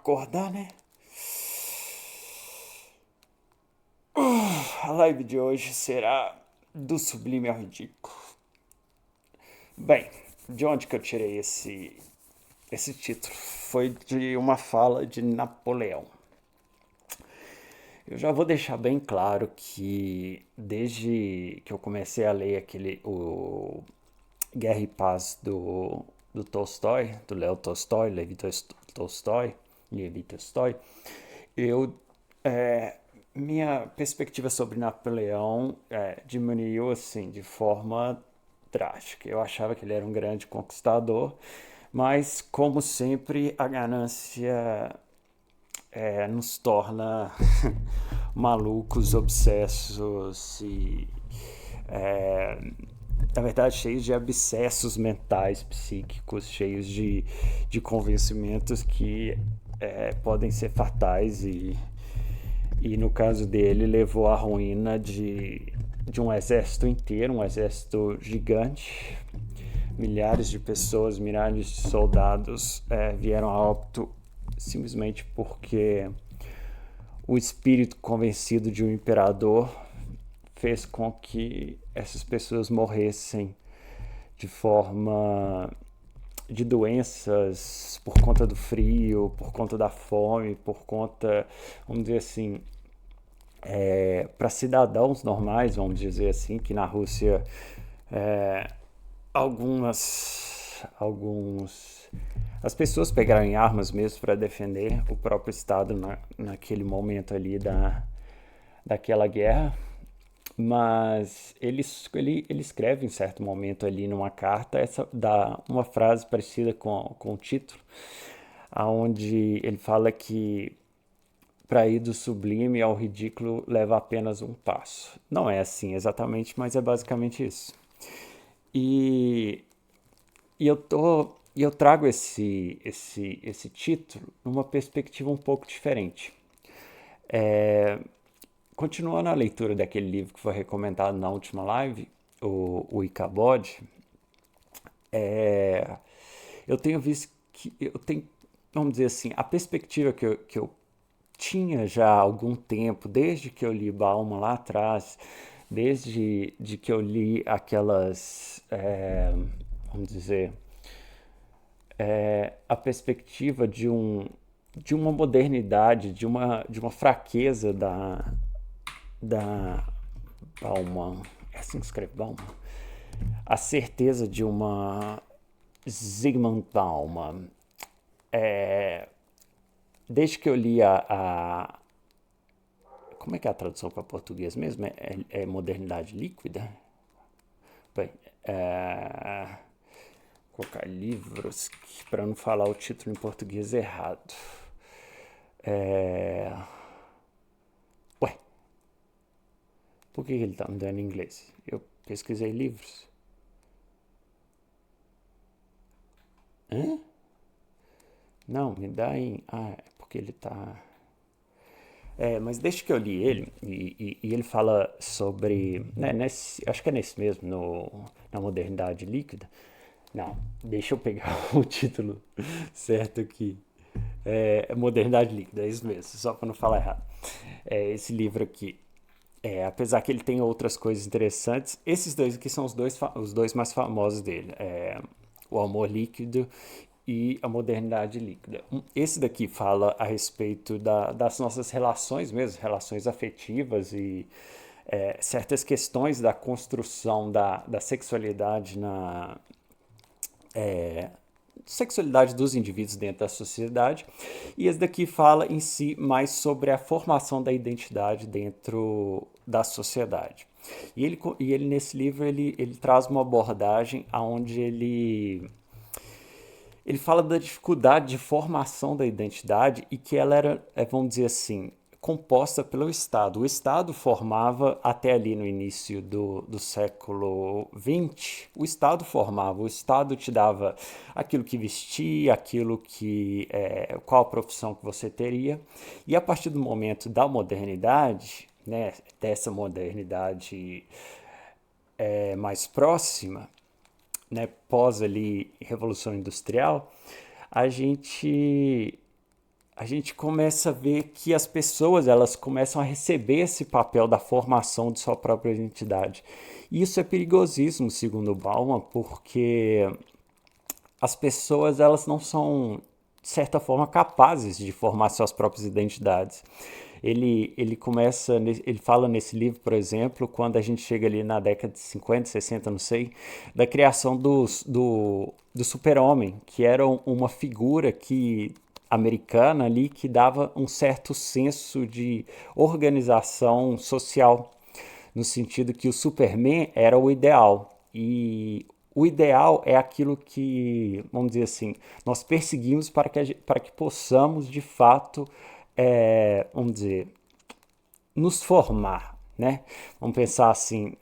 acordar, né? A live de hoje será do sublime ao ridículo. Bem, de onde que eu tirei esse título? Foi de uma fala de Napoleão. Eu já vou deixar bem claro que desde que eu comecei a ler o Guerra e Paz do Tolstói, do Léo Tolstói, Levi Tolstói, eu minha perspectiva sobre Napoleão diminuiu assim de forma drástica. Eu achava que ele era um grande conquistador, mas como sempre a ganância nos torna malucos, obsessos e na verdade, cheios de abscessos mentais, psíquicos, cheios de convencimentos que podem ser fatais e no caso dele levou à ruína de um exército inteiro, um exército gigante. Milhares de pessoas, milhares de soldados vieram a óbito simplesmente porque o espírito convencido de um imperador fez com que essas pessoas morressem de forma de doenças por conta do frio, por conta da fome, por conta, vamos dizer assim, para cidadãos normais, vamos dizer assim, que na Rússia alguns as pessoas pegaram em armas mesmo para defender o próprio estado naquele momento ali daquela guerra. Mas ele escreve em certo momento ali numa carta dá uma frase parecida com o título, aonde ele fala que para ir do sublime ao ridículo leva apenas um passo. Não é assim exatamente, mas é basicamente isso. E, eu trago esse título numa perspectiva um pouco diferente. Continuando a leitura daquele livro que foi recomendado na última live, o Icabod, eu tenho visto que eu tenho, vamos dizer assim, a perspectiva que eu tinha já há algum tempo, desde que eu li Bauman lá atrás, desde que eu li aquelas, vamos dizer, a perspectiva de uma modernidade, de uma fraqueza da Bauman, é assim que escreve Bauman, a certeza de uma Zygmunt Bauman. Desde que eu li como é que é a tradução para português mesmo? É modernidade líquida? Bem, colocar livros para não falar o título em português errado. Ué, por que ele está me dando em inglês? Eu pesquisei livros. Hã? Não, me dá em. Ah, é porque ele tá. Mas desde que eu li ele, e ele fala sobre. Né, acho que é nesse mesmo, na modernidade líquida. Não, deixa eu pegar o título certo aqui. Modernidade líquida, é isso mesmo, só para não falar errado. Esse livro aqui. Apesar que ele tem outras coisas interessantes, esses dois aqui são os dois mais famosos dele. O Amor Líquido e a Modernidade Líquida. Esse daqui fala a respeito das nossas relações mesmo, relações afetivas e certas questões da construção da sexualidade sexualidade dos indivíduos dentro da sociedade. E esse daqui fala em si mais sobre a formação da identidade dentro da sociedade. E ele nesse livro ele traz uma abordagem onde ele fala da dificuldade de formação da identidade e que ela era, vamos dizer assim, composta pelo Estado. O Estado formava, até ali no início do século XX, o Estado formava, o Estado te dava aquilo que vestia, aquilo que, qual a profissão que você teria. E a partir do momento da modernidade, né, dessa modernidade mais próxima, né, pós ali Revolução Industrial, a gente a gente começa a ver que as pessoas elas começam a receber esse papel da formação de sua própria identidade. E isso é perigosíssimo, segundo Bauman, porque as pessoas elas não são, de certa forma, capazes de formar suas próprias identidades. Ele fala nesse livro, por exemplo, quando a gente chega ali na década de 50, 60, não sei, da criação do super-homem, que era uma figura americana ali que dava um certo senso de organização social, no sentido que o Superman era o ideal. E o ideal é aquilo que, vamos dizer assim, nós perseguimos para que possamos, de fato, vamos dizer, nos formar, né? Vamos pensar assim,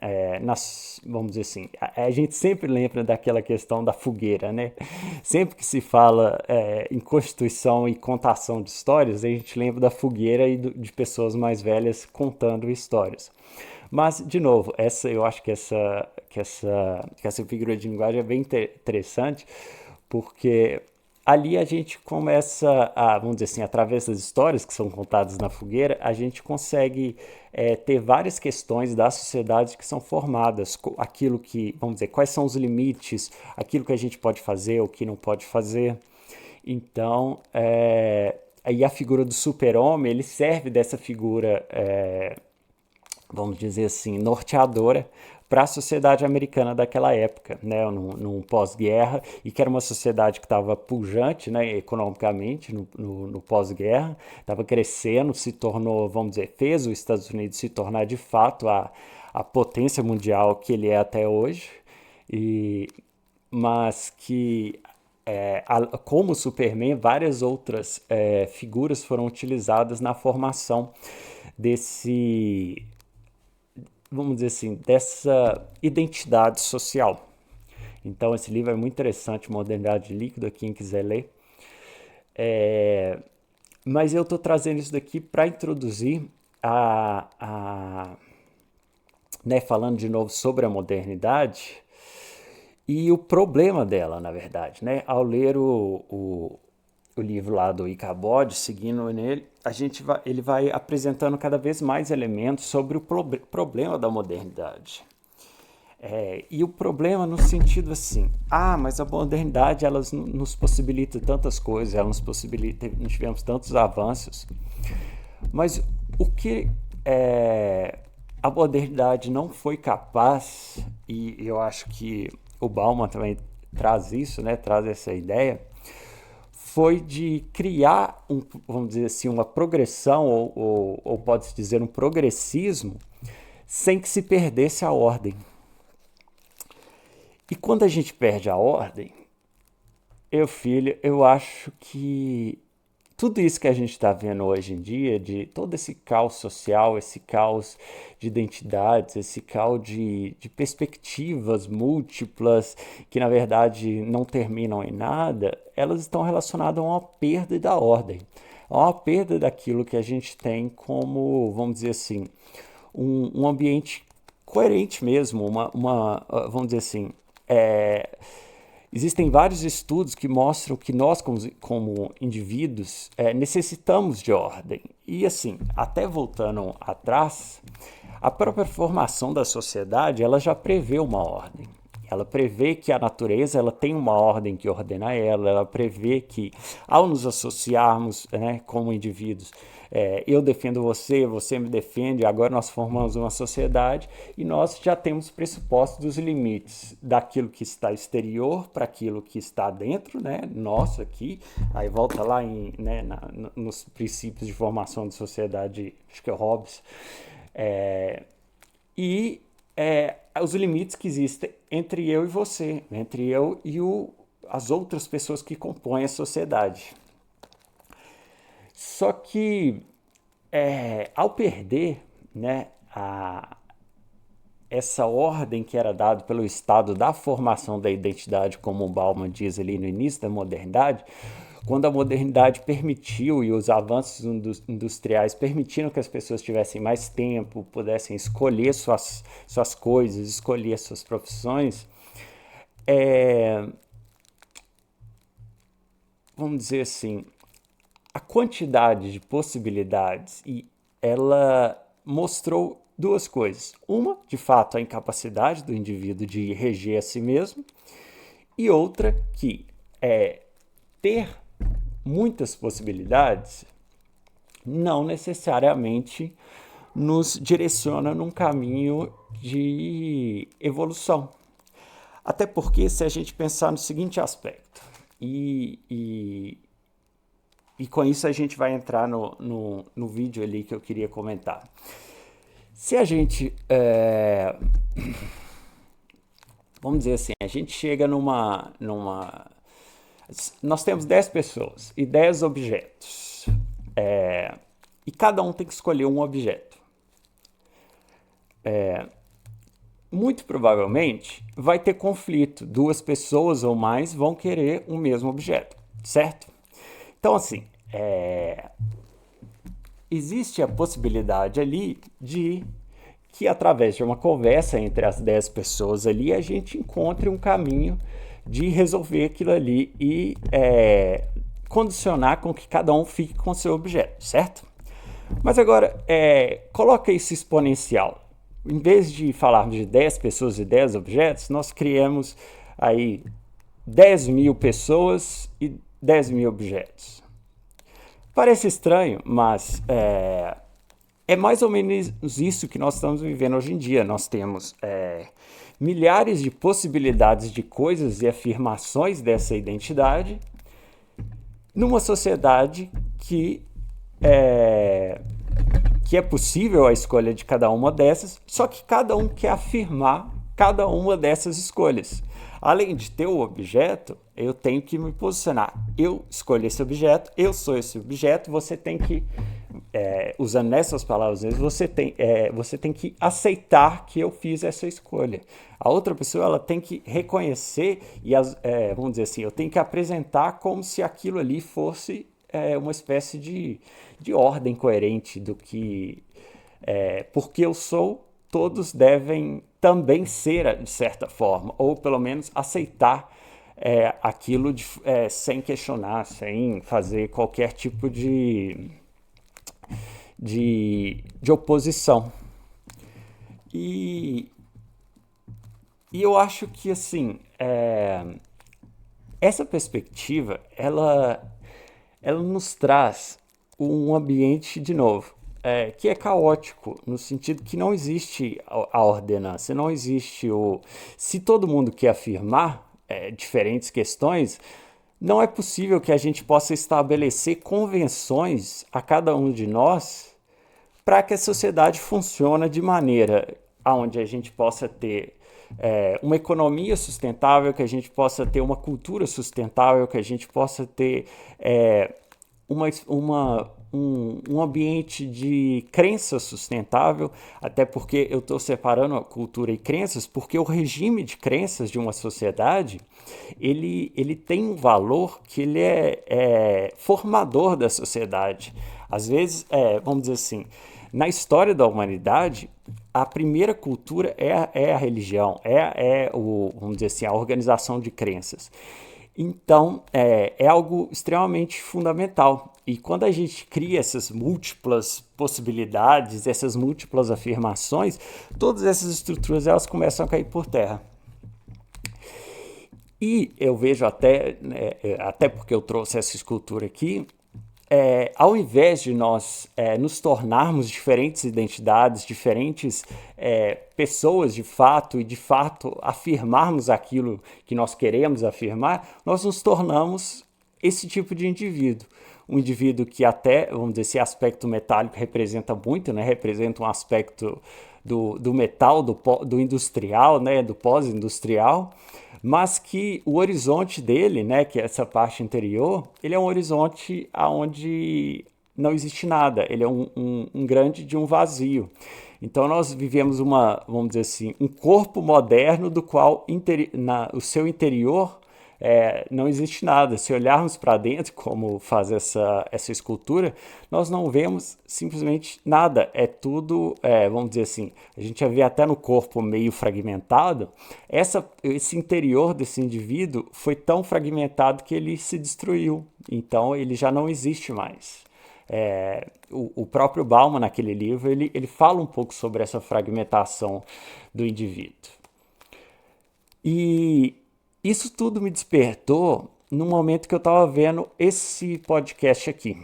vamos dizer assim, a gente sempre lembra daquela questão da fogueira, né? Sempre que se fala em constituição e contação de histórias, a gente lembra da fogueira e de pessoas mais velhas contando histórias. Mas, de novo, eu acho que essa figura de linguagem é bem interessante, porque ali a gente começa a, vamos dizer assim, através das histórias que são contadas na fogueira, a gente consegue ter várias questões da sociedade que são formadas, aquilo que, vamos dizer, quais são os limites, aquilo que a gente pode fazer, o que não pode fazer. Então, aí a figura do super-homem, ele serve dessa figura, vamos dizer assim, norteadora para a sociedade americana daquela época, né, num pós-guerra, e que era uma sociedade que estava pujante, né, economicamente no pós-guerra, estava crescendo, se tornou, vamos dizer, fez os Estados Unidos se tornar de fato a potência mundial que ele é até hoje, mas que como Superman, várias outras figuras foram utilizadas na formação desse, vamos dizer assim, dessa identidade social. Então esse livro é muito interessante, Modernidade Líquida, quem quiser ler. Mas eu estou trazendo isso daqui para introduzir né, falando de novo sobre a modernidade e o problema dela, na verdade, né? Ao ler o livro lá do Ichabod, seguindo nele, ele vai apresentando cada vez mais elementos sobre o problema da modernidade. E o problema no sentido assim, mas a modernidade ela nos possibilita tantas coisas, ela nos tivemos tantos avanços, mas o que a modernidade não foi capaz, e eu acho que o Bauman também traz isso, né, traz essa ideia, foi de criar, vamos dizer assim, uma progressão, ou pode-se dizer um progressismo, sem que se perdesse a ordem. E quando a gente perde a ordem, eu acho que tudo isso que a gente está vendo hoje em dia, de todo esse caos social, esse caos de identidades, esse caos de perspectivas múltiplas, que na verdade não terminam em nada, elas estão relacionadas a uma perda da ordem, a uma perda daquilo que a gente tem como, vamos dizer assim, um ambiente coerente mesmo, vamos dizer assim, existem vários estudos que mostram que nós, como indivíduos, necessitamos de ordem. E assim, até voltando atrás, a própria formação da sociedade, ela já prevê uma ordem. Ela prevê que a natureza ela tem uma ordem que ordena ela prevê que, ao nos associarmos, né, como indivíduos, eu defendo você, você me defende, agora nós formamos uma sociedade e nós já temos pressupostos dos limites daquilo que está exterior para aquilo que está dentro, né, nosso aqui, aí volta lá nos princípios de formação de sociedade, acho que é Hobbes, os limites que existem entre eu e você, entre eu e as outras pessoas que compõem a sociedade. Só que, ao perder, né, essa ordem que era dada pelo estado da formação da identidade, como o Bauman diz ali no início da modernidade, quando a modernidade permitiu e os avanços industriais permitiram que as pessoas tivessem mais tempo, pudessem escolher suas coisas, escolher suas profissões, vamos dizer assim, a quantidade de possibilidades e ela mostrou duas coisas. Uma, de fato, a incapacidade do indivíduo de reger a si mesmo, e outra que ter muitas possibilidades não necessariamente nos direciona num caminho de evolução. Até porque, se a gente pensar no seguinte aspecto, e com isso a gente vai entrar no vídeo ali que eu queria comentar. Se a gente, vamos dizer assim, a gente chega nós temos 10 pessoas e 10 objetos, e cada um tem que escolher um objeto. Muito provavelmente vai ter conflito, duas pessoas ou mais vão querer o mesmo objeto, certo? Então, assim, existe a possibilidade ali de que, através de uma conversa entre as 10 pessoas ali, a gente encontre um caminho de resolver aquilo ali e condicionar com que cada um fique com seu objeto, certo? Mas agora, coloca isso exponencial. Em vez de falarmos de 10 pessoas e 10 objetos, nós criamos aí 10.000 pessoas e 10.000 objetos. Parece estranho, mas é mais ou menos isso que nós estamos vivendo hoje em dia. Nós temos milhares de possibilidades de coisas e afirmações dessa identidade numa sociedade que é possível a escolha de cada uma dessas, só que cada um quer afirmar cada uma dessas escolhas. Além de ter o objeto, eu tenho que me posicionar. Eu escolhi esse objeto, eu sou esse objeto, você tem que, usando nessas palavras, você tem que aceitar que eu fiz essa escolha. A outra pessoa ela tem que reconhecer e, vamos dizer assim, eu tenho que apresentar como se aquilo ali fosse uma espécie de ordem coerente do que, porque eu sou, todos devem também ser de certa forma, ou pelo menos aceitar aquilo sem questionar, sem fazer qualquer tipo de oposição. E eu acho que assim, essa perspectiva, ela nos traz um ambiente, de novo, que é caótico, no sentido que não existe a ordenança, não existe Se todo mundo quer afirmar diferentes questões, não é possível que a gente possa estabelecer convenções a cada um de nós para que a sociedade funcione de maneira onde a gente possa ter uma economia sustentável, que a gente possa ter uma cultura sustentável, que a gente possa ter um ambiente de crença sustentável, até porque eu estou separando a cultura e crenças, porque o regime de crenças de uma sociedade, ele tem um valor que ele é formador da sociedade. Às vezes, vamos dizer assim, na história da humanidade, a primeira cultura é a religião, vamos dizer assim, a organização de crenças. Então, é algo extremamente fundamental. E quando a gente cria essas múltiplas possibilidades, essas múltiplas afirmações, todas essas estruturas elas começam a cair por terra. E eu vejo até porque eu trouxe essa escultura aqui, ao invés de nós nos tornarmos diferentes identidades, diferentes pessoas de fato, e de fato afirmarmos aquilo que nós queremos afirmar, nós nos tornamos esse tipo de indivíduo. Um indivíduo que até, vamos dizer, esse aspecto metálico representa muito, né? Representa um aspecto do metal, do industrial, né? Do pós-industrial, mas que o horizonte dele, né, que é essa parte interior, ele é um horizonte onde não existe nada, ele é um grande de um vazio. Então nós vivemos vamos dizer assim, um corpo moderno do qual o seu interior não existe nada. Se olharmos para dentro, como faz essa escultura, nós não vemos simplesmente nada. É tudo, vamos dizer assim, a gente já vê até no corpo meio fragmentado. Esse interior desse indivíduo foi tão fragmentado que ele se destruiu. Então ele já não existe mais. O próprio Bauman, naquele livro, ele fala um pouco sobre essa fragmentação do indivíduo. E isso tudo me despertou no momento que eu estava vendo esse podcast aqui.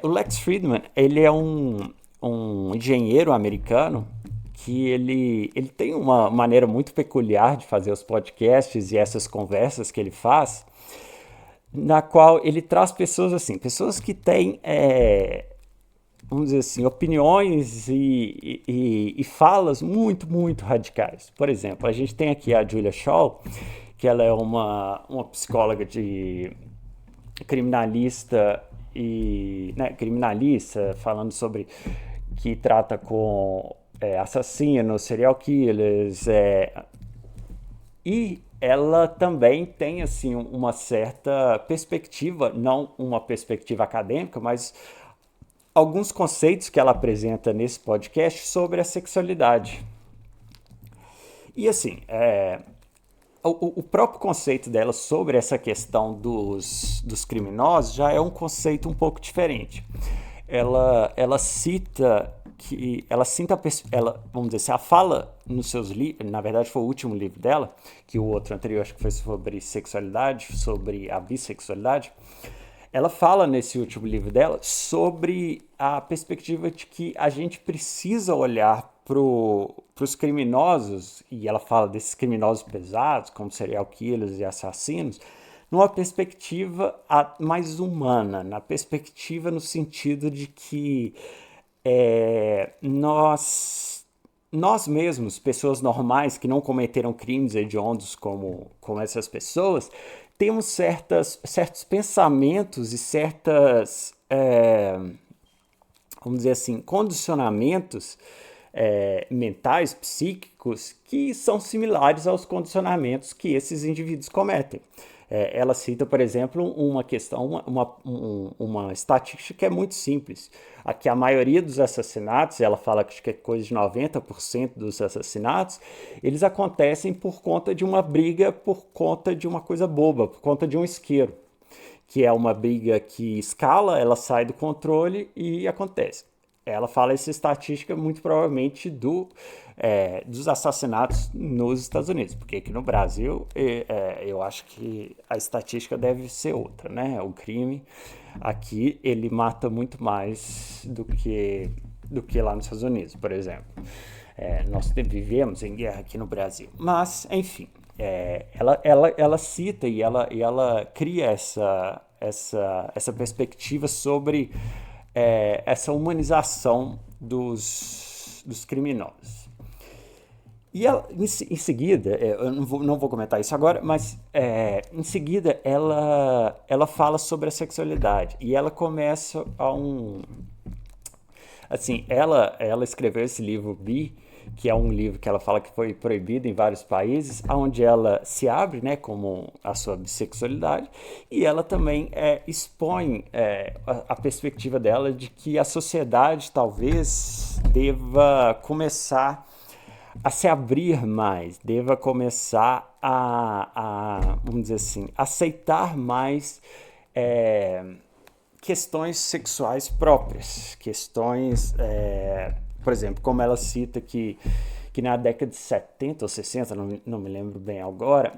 O Lex Fridman, ele é um engenheiro americano que ele tem uma maneira muito peculiar de fazer os podcasts e essas conversas que ele faz, na qual ele traz pessoas assim, pessoas que têm, vamos dizer assim, opiniões e falas muito, muito radicais. Por exemplo, a gente tem aqui a Julia Scholl, que ela é uma psicóloga de criminalista criminalista, falando sobre que trata com assassinos, serial killers, e ela também tem assim uma certa perspectiva, não uma perspectiva acadêmica, mas alguns conceitos que ela apresenta nesse podcast sobre a sexualidade. E assim, o próprio conceito dela sobre essa questão dos criminosos já é um conceito um pouco diferente. Ela cita que vamos dizer assim, ela fala nos seus livros, na verdade foi o último livro dela, que o outro anterior acho que foi sobre sexualidade, sobre a bissexualidade. Ela fala nesse último livro dela sobre a perspectiva de que a gente precisa olhar para os criminosos, e ela fala desses criminosos pesados, como serial killers e assassinos, numa perspectiva mais humana, na perspectiva no sentido de que nós mesmos, pessoas normais que não cometeram crimes hediondos como essas pessoas, temos certos pensamentos e vamos dizer assim, condicionamentos mentais, psíquicos, que são similares aos condicionamentos que esses indivíduos cometem. Ela cita, por exemplo, uma questão, uma estatística que é muito simples. Aqui a maioria dos assassinatos, ela fala que é coisa de 90% dos assassinatos, eles acontecem por conta de uma briga, por conta de uma coisa boba, por conta de um isqueiro, que é uma briga que escala, ela sai do controle e acontece. Ela fala essa estatística muito provavelmente dos assassinatos nos Estados Unidos, porque aqui no Brasil eu acho que a estatística deve ser outra, né? O crime aqui ele mata muito mais do que lá nos Estados Unidos, por exemplo. Nós vivemos em guerra aqui no Brasil, mas enfim, ela cita e ela cria essa perspectiva sobre essa humanização dos criminosos. E ela, em seguida, eu não vou comentar isso agora, mas em seguida ela fala sobre a sexualidade. E ela começa assim, ela escreveu esse livro Bi, que é um livro que ela fala que foi proibido em vários países, onde ela se abre, né, como a sua bissexualidade, e ela também expõe a perspectiva dela de que a sociedade talvez deva começar a se abrir mais, deva começar vamos dizer assim, aceitar mais questões sexuais próprias, questões, por exemplo, como ela cita que na década de 70 ou 60, não me lembro bem agora,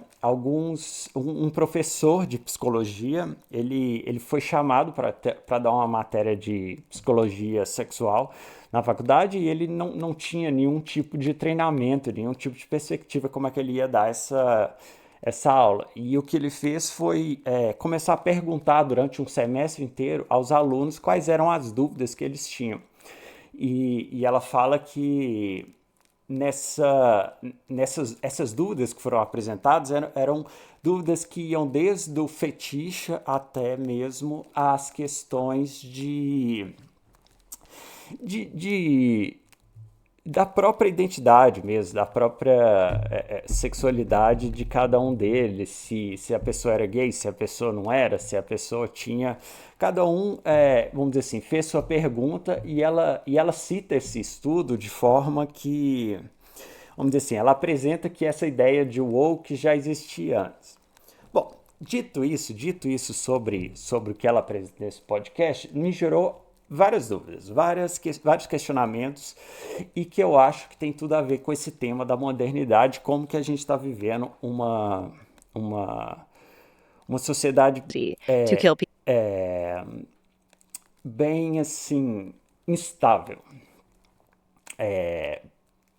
um professor de psicologia, ele foi chamado para dar uma matéria de psicologia sexual na faculdade e ele não tinha nenhum tipo de treinamento, nenhum tipo de perspectiva como é que ele ia dar essa aula. E o que ele fez foi começar a perguntar durante um semestre inteiro aos alunos quais eram as dúvidas que eles tinham. E ela fala que essas dúvidas que foram apresentadas eram dúvidas que iam desde o fetiche até mesmo as questões de da própria identidade mesmo, da própria sexualidade de cada um deles, se a pessoa era gay, se a pessoa não era, se a pessoa tinha. Cada um, vamos dizer assim, fez sua pergunta e ela cita esse estudo de forma que, vamos dizer assim, ela apresenta que essa ideia de woke já existia antes. Bom, dito isso sobre o que ela apresenta nesse podcast, me gerou várias dúvidas, vários questionamentos e que eu acho que tem tudo a ver com esse tema da modernidade, como que a gente está vivendo uma, uma sociedade to kill people. bem assim instável.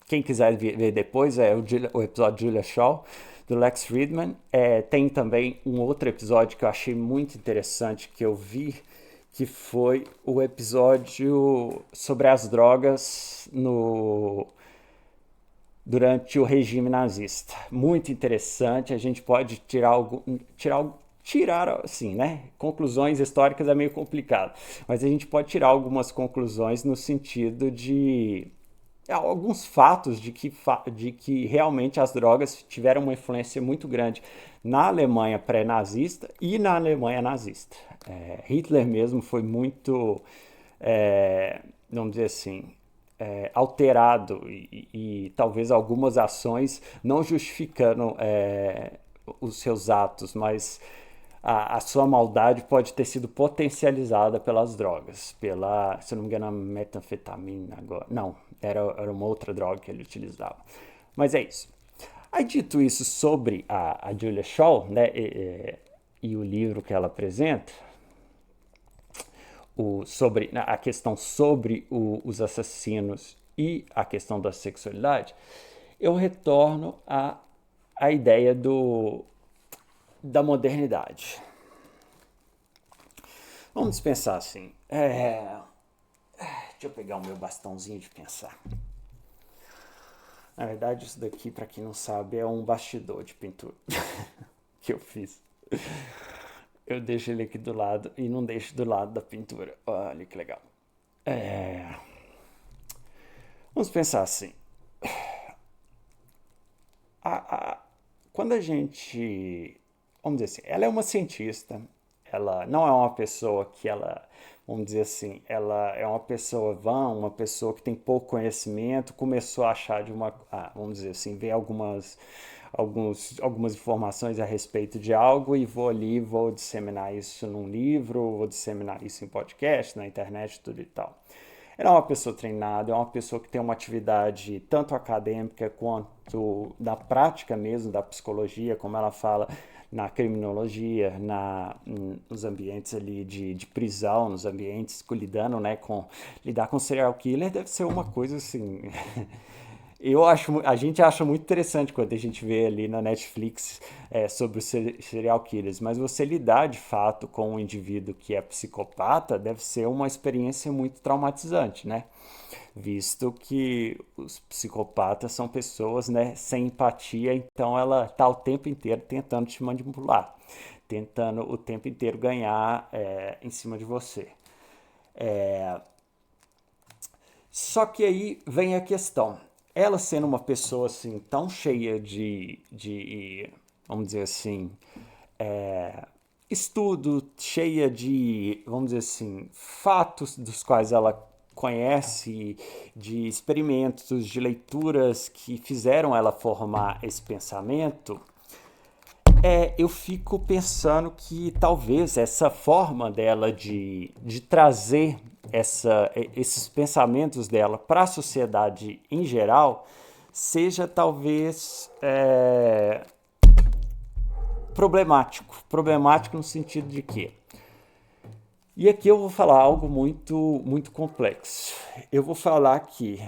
Quem quiser ver depois é o episódio de Julia Shaw, do Lex Friedman. Tem também um outro episódio que eu achei muito interessante que eu vi, que foi o episódio sobre as drogas durante o regime nazista. Muito interessante, a gente pode tirar assim, né? Conclusões históricas é meio complicado, mas a gente pode tirar algumas conclusões no sentido de alguns fatos de que realmente as drogas tiveram uma influência muito grande na Alemanha pré-nazista e na Alemanha nazista. Hitler mesmo foi muito, vamos dizer assim, alterado e talvez algumas ações não justificando os seus atos, mas a sua maldade pode ter sido potencializada pelas drogas, se não me engano, a metanfetamina agora. Não, era uma outra droga que ele utilizava. Mas é isso. Aí, dito isso sobre a Julia Shaw, né, e o livro que ela apresenta, sobre a questão sobre os assassinos e a questão da sexualidade, eu retorno à ideia da modernidade. Vamos pensar assim. Deixa eu pegar o meu bastãozinho de pensar. Na verdade, isso daqui, para quem não sabe, é um bastidor de pintura que eu fiz. Eu deixo ele aqui do lado e não deixo do lado da pintura. Olha que legal. Vamos pensar assim. Quando a gente. Vamos dizer assim, ela é uma cientista. Ela não é uma pessoa que ela. Vamos dizer assim, ela é uma pessoa vã, uma pessoa que tem pouco conhecimento, começou a achar vamos dizer assim, ver algumas informações a respeito de algo e vou ali, vou disseminar isso num livro, vou disseminar isso em podcast, na internet, tudo e tal. Ela é uma pessoa treinada, é uma pessoa que tem uma atividade tanto acadêmica quanto da prática mesmo, da psicologia, como ela fala, na criminologia, nos ambientes ali de prisão, nos ambientes lidando, né, lidar com serial killer deve ser uma coisa assim. A gente acha muito interessante quando a gente vê ali na Netflix sobre os serial killers, mas você lidar de fato com um indivíduo que é psicopata deve ser uma experiência muito traumatizante, né? Visto que os psicopatas são pessoas, né, sem empatia, então ela está o tempo inteiro tentando te manipular, tentando o tempo inteiro ganhar em cima de você. Só que aí vem a questão. Ela sendo uma pessoa assim tão cheia vamos dizer assim, estudo, cheia de, vamos dizer assim, fatos dos quais ela conhece, de experimentos, de leituras que fizeram ela formar esse pensamento, eu fico pensando que talvez essa forma dela de trazer esses pensamentos dela para a sociedade em geral seja talvez problemático no sentido de que, e aqui eu vou falar algo muito muito complexo. Eu vou falar que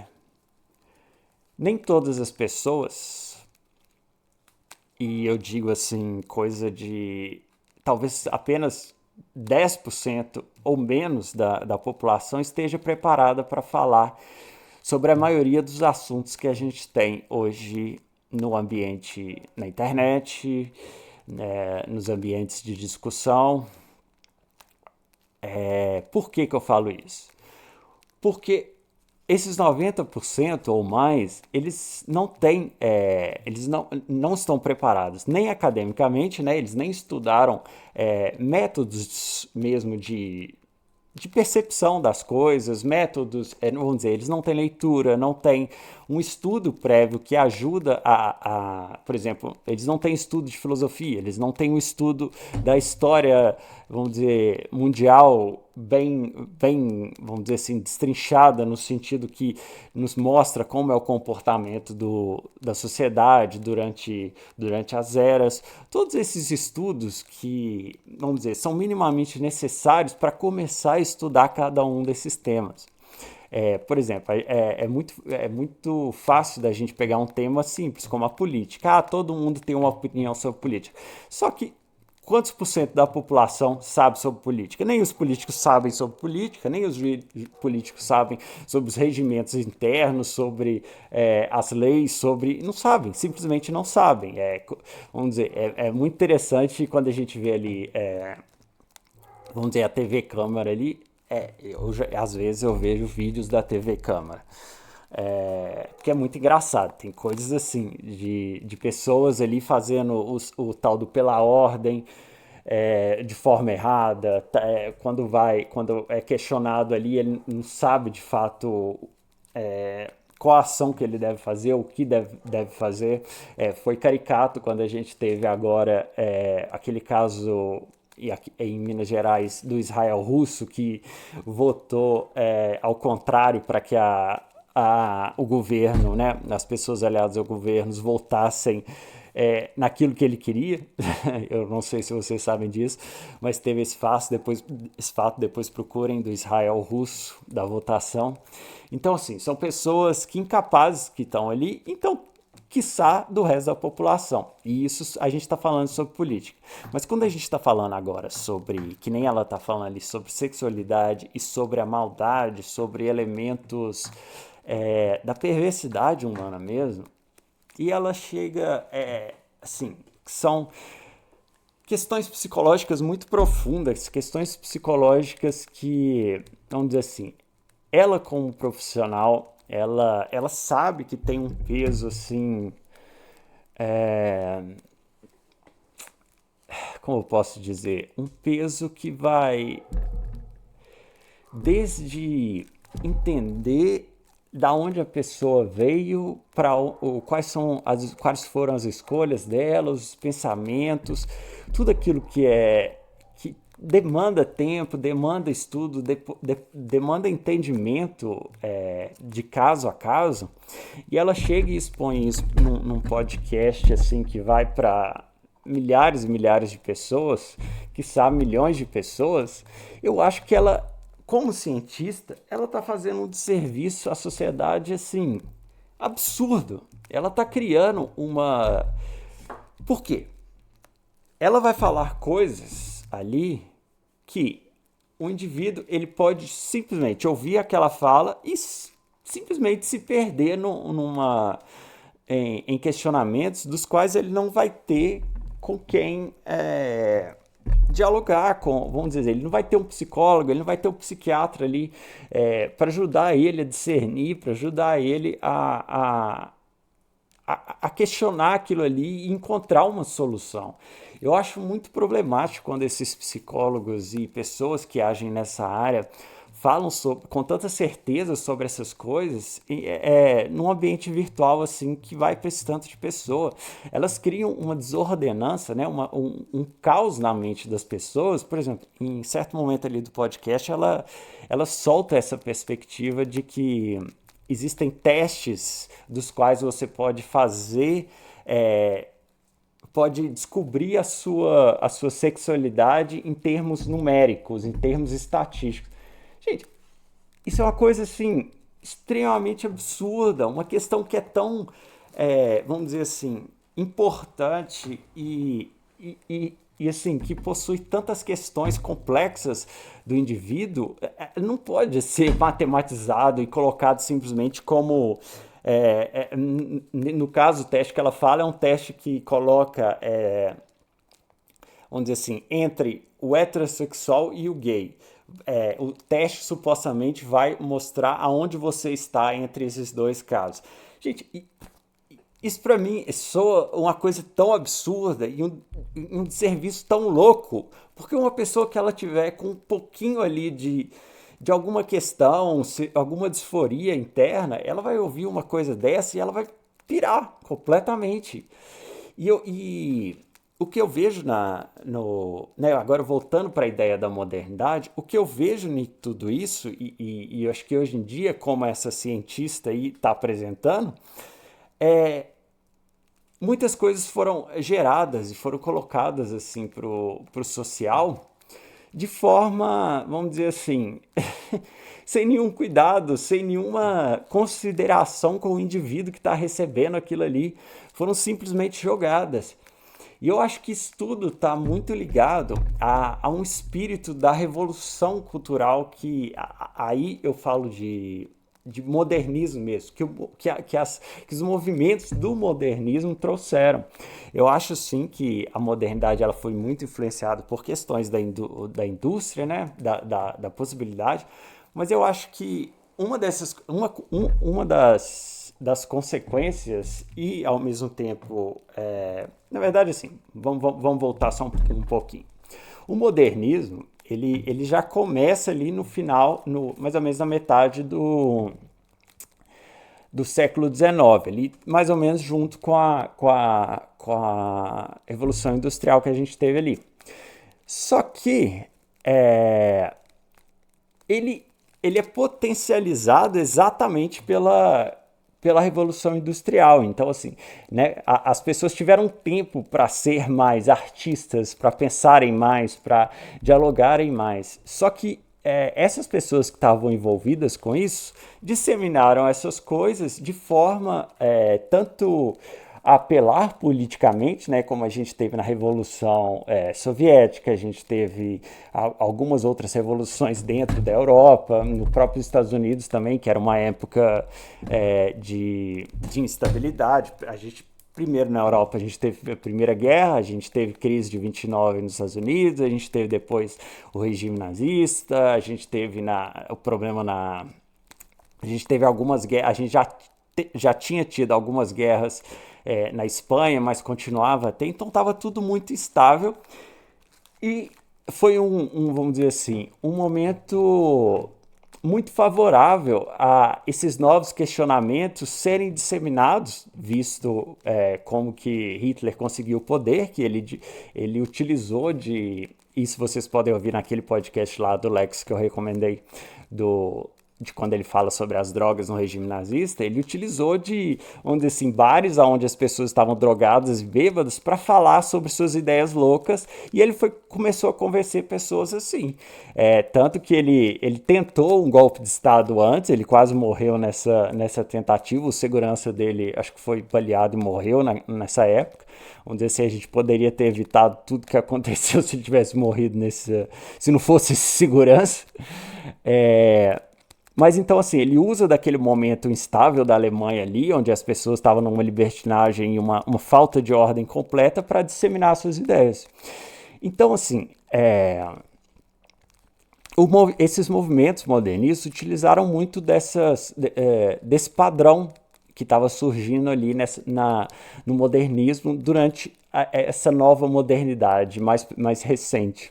nem todas as pessoas, e eu digo assim, coisa de talvez apenas 10% ou menos da população esteja preparada para falar sobre a maioria dos assuntos que a gente tem hoje no ambiente, na internet, né, nos ambientes de discussão. Por que eu falo isso? Porque esses 90% ou mais, eles não têm, eles não estão preparados, nem academicamente, né? Eles nem estudaram métodos mesmo de percepção das coisas, métodos, vamos dizer, eles não têm leitura, não têm um estudo prévio que ajuda por exemplo, eles não têm estudo de filosofia, eles não têm um estudo da história, vamos dizer, mundial bem, vamos dizer assim, destrinchada no sentido que nos mostra como é o comportamento da sociedade durante as eras. Todos esses estudos que, vamos dizer, são minimamente necessários para começar a estudar cada um desses temas. Por exemplo, é muito fácil da gente pegar um tema simples, como a política. Todo mundo tem uma opinião sobre política. Só que quantos por cento da população sabe sobre política? Nem os políticos sabem sobre política, nem os políticos sabem sobre os regimentos internos, sobre as leis, não sabem, simplesmente não sabem. Vamos dizer, é muito interessante quando a gente vê ali, vamos dizer, a TV Câmara ali. Às vezes eu vejo vídeos da TV Câmara. Que é muito engraçado, tem coisas assim de pessoas ali fazendo o tal do pela ordem de forma errada, quando é questionado ali, ele não sabe de fato qual a ação que ele deve fazer, o que deve fazer. Foi caricato quando a gente teve agora aquele caso em Minas Gerais do Israel Russo, que votou ao contrário para que o governo, né, as pessoas aliadas ao governo voltassem naquilo que ele queria. Eu não sei se vocês sabem disso, mas teve esse fato, depois procurem, do Israel Russo, da votação. Então, assim, são pessoas incapazes que estão ali, então, quiçá do resto da população. E isso a gente está falando sobre política. Mas quando a gente está falando agora sobre, que nem ela está falando ali, sobre sexualidade e sobre a maldade, sobre elementos da perversidade humana mesmo, e ela chega, assim, são questões psicológicas muito profundas, questões psicológicas que, vamos dizer assim, ela como profissional, ela sabe que tem um peso assim, como eu posso dizer, um peso que vai desde entender da onde a pessoa veio, quais foram as escolhas dela, os pensamentos, tudo aquilo que demanda tempo, demanda estudo, demanda entendimento de caso a caso, e ela chega e expõe isso num podcast assim que vai para milhares e milhares de pessoas, quiçá milhões de pessoas. Eu acho que ela, como cientista, ela está fazendo um desserviço à sociedade assim, absurdo. Ela está criando uma... Por quê? Ela vai falar coisas ali que o indivíduo ele pode simplesmente ouvir aquela fala e simplesmente se perder em questionamentos dos quais ele não vai ter com quem dialogar com, vamos dizer, ele não vai ter um psicólogo, ele não vai ter um psiquiatra ali para ajudar ele a discernir, para ajudar ele a questionar aquilo ali e encontrar uma solução. Eu acho muito problemático quando esses psicólogos e pessoas que agem nessa área falam com tanta certeza sobre essas coisas num ambiente virtual assim que vai para esse tanto de pessoa. Elas criam uma desordenança, né? um caos na mente das pessoas. Por exemplo, em certo momento ali do podcast, ela solta essa perspectiva de que existem testes dos quais você pode fazer, pode descobrir a sua sexualidade em termos numéricos, em termos estatísticos. Gente, isso é uma coisa assim extremamente absurda, uma questão que é tão, vamos dizer assim, importante e assim, que possui tantas questões complexas do indivíduo, não pode ser matematizado e colocado simplesmente como... no caso, o teste que ela fala é um teste que coloca, vamos dizer assim, entre o heterossexual e o gay. o teste supostamente vai mostrar aonde você está entre esses dois casos. Gente, isso para mim soa uma coisa tão absurda e um serviço tão louco, porque uma pessoa que ela tiver com um pouquinho ali de alguma questão, alguma disforia interna, ela vai ouvir uma coisa dessa e ela vai pirar completamente. E o que eu vejo né, agora voltando para a ideia da modernidade, o que eu vejo em tudo isso, e eu acho que hoje em dia, como essa cientista aí está apresentando, é muitas coisas foram geradas e foram colocadas assim pro social de forma, vamos dizer assim, sem nenhum cuidado, sem nenhuma consideração com o indivíduo que está recebendo aquilo ali. Foram simplesmente jogadas. E eu acho que isso tudo está muito ligado a um espírito da revolução cultural aí eu falo de modernismo mesmo, que os movimentos do modernismo trouxeram. Eu acho sim que a modernidade ela foi muito influenciada por questões da indústria, né? Da possibilidade, mas eu acho que uma das consequências e ao mesmo tempo, na verdade assim, vamos voltar só um pouquinho. O modernismo ele já começa ali no final, mais ou menos na metade do século XIX, ali, mais ou menos junto com a Revolução Industrial que a gente teve ali. Só que ele, ele é potencializado exatamente pela Revolução Industrial. Então, assim, né, as pessoas tiveram tempo para ser mais artistas, para pensarem mais, para dialogarem mais. Só que essas pessoas que estavam envolvidas com isso disseminaram essas coisas de forma tanto a apelar politicamente, né, como a gente teve na Revolução Soviética, a gente teve algumas outras revoluções dentro da Europa, no próprio Estados Unidos também, que era uma época de instabilidade. A gente primeiro na Europa a gente teve a Primeira Guerra, a gente teve crise de 29 nos Estados Unidos, a gente teve depois o regime nazista, a gente teve o problema a gente teve algumas guerras, a gente já tinha tido algumas guerras na Espanha, mas continuava a ter, então estava tudo muito instável e foi vamos dizer assim, um momento muito favorável a esses novos questionamentos serem disseminados, visto como que Hitler conseguiu o poder, que ele utilizou isso vocês podem ouvir naquele podcast lá do Lex que eu recomendei, de quando ele fala sobre as drogas no regime nazista, ele utilizou vamos dizer assim, bares onde as pessoas estavam drogadas e bêbadas para falar sobre suas ideias loucas, e ele começou a convencer pessoas assim. Tanto que ele tentou um golpe de Estado antes, ele quase morreu nessa tentativa, o segurança dele acho que foi baleado e morreu nessa época. Vamos dizer assim, a gente poderia ter evitado tudo que aconteceu se ele tivesse morrido se não fosse esse segurança. Mas então, assim, ele usa daquele momento instável da Alemanha ali, onde as pessoas estavam numa libertinagem e uma falta de ordem completa para disseminar suas ideias. Então, assim, esses movimentos modernistas utilizaram muito desse padrão que estava surgindo ali no modernismo durante essa nova modernidade mais recente.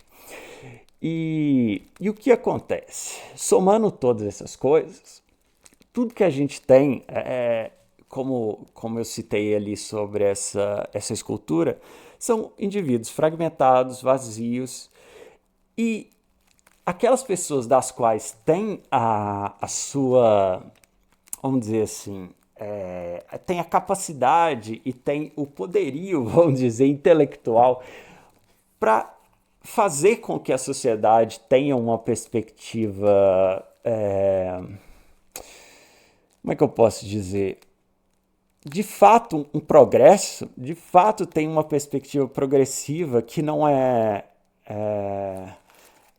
E o que acontece? Somando todas essas coisas, tudo que a gente tem, como eu citei ali sobre essa escultura, são indivíduos fragmentados, vazios, e aquelas pessoas das quais tem a sua, vamos dizer assim, tem a capacidade e tem o poderio, vamos dizer, intelectual para fazer com que a sociedade tenha uma perspectiva, como é que eu posso dizer? De fato, um progresso, de fato tem uma perspectiva progressiva que não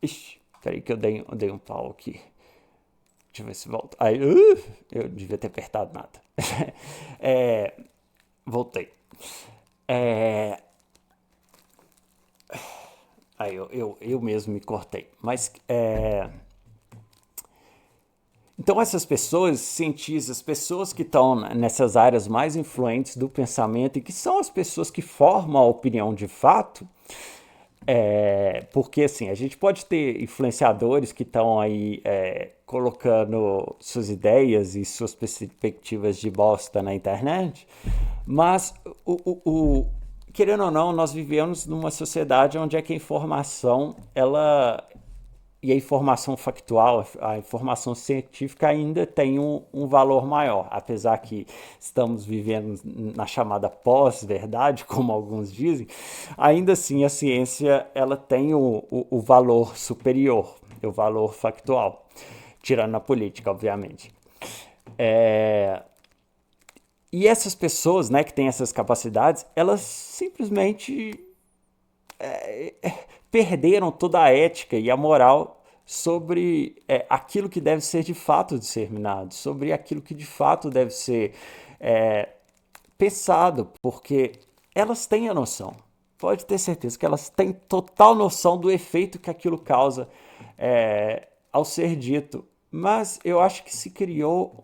Ixi, peraí que eu dei um pau aqui. Deixa eu ver se volta. Aí, eu devia ter apertado nada. Voltei. Aí eu mesmo me cortei. Mas então essas pessoas, cientistas, pessoas que estão nessas áreas mais influentes do pensamento e que são as pessoas que formam a opinião de fato, porque assim, a gente pode ter influenciadores que estão aí colocando suas ideias e suas perspectivas de bosta na internet, mas querendo ou não, nós vivemos numa sociedade onde é que a informação, ela e a informação factual, a informação científica ainda tem um valor maior, apesar que estamos vivendo na chamada pós-verdade, como alguns dizem, ainda assim a ciência ela tem o valor superior, o valor factual, tirando a política, obviamente. E essas pessoas, né, que têm essas capacidades, elas simplesmente perderam toda a ética e a moral sobre aquilo que deve ser de fato disseminado, sobre aquilo que de fato deve ser pensado, porque elas têm a noção. Pode ter certeza que elas têm total noção do efeito que aquilo causa ao ser dito. Mas eu acho que se criou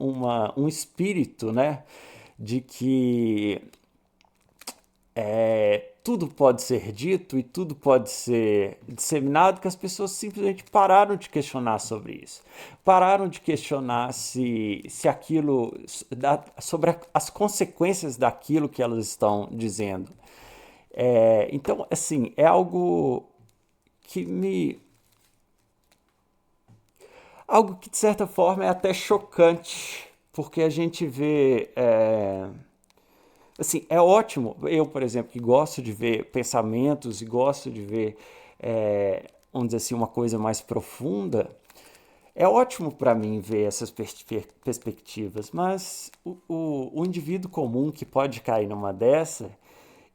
um espírito, né, de que tudo pode ser dito e tudo pode ser disseminado, que as pessoas simplesmente pararam de questionar sobre isso. Pararam de questionar se aquilo, sobre as consequências daquilo que elas estão dizendo. Então, assim, é algo que algo que, de certa forma, é até chocante, porque a gente vê... assim, é ótimo, eu, por exemplo, que gosto de ver pensamentos e gosto de ver, vamos dizer assim, uma coisa mais profunda, é ótimo para mim ver essas perspectivas, mas o indivíduo comum que pode cair numa dessa,